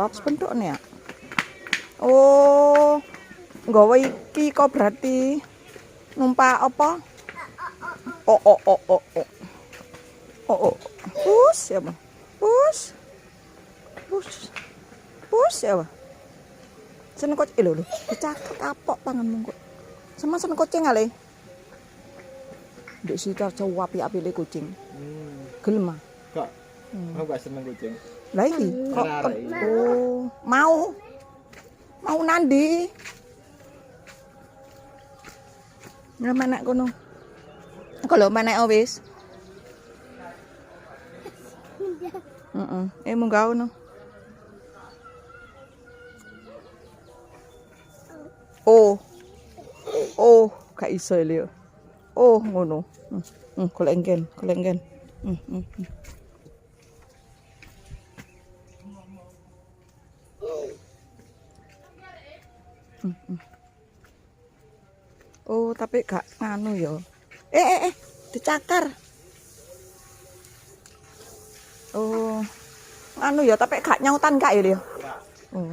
box bentuknya. Oh, nggawa iki kok berarti numpak apa? Oh. Push ya, Bang. Push ya, Bang. Seneng kucing lho. Dicakek kapok tanganmu kok. Sama seneng kucing ale. Ndek sita cowok api-apile kucing. Gelem ah. Kok. Aku gak seneng kucing. Lah iki kok oh, mau nandi. Nggak menek kono. Kalau menek wis. Munggah ono. Oh, gak iso lho. Oh, ngono. Golek engken. Oh, tapi gak nganu ya. Dicakar. Oh. Anu ya, tapi gak nyautan gak ya dia? Oh.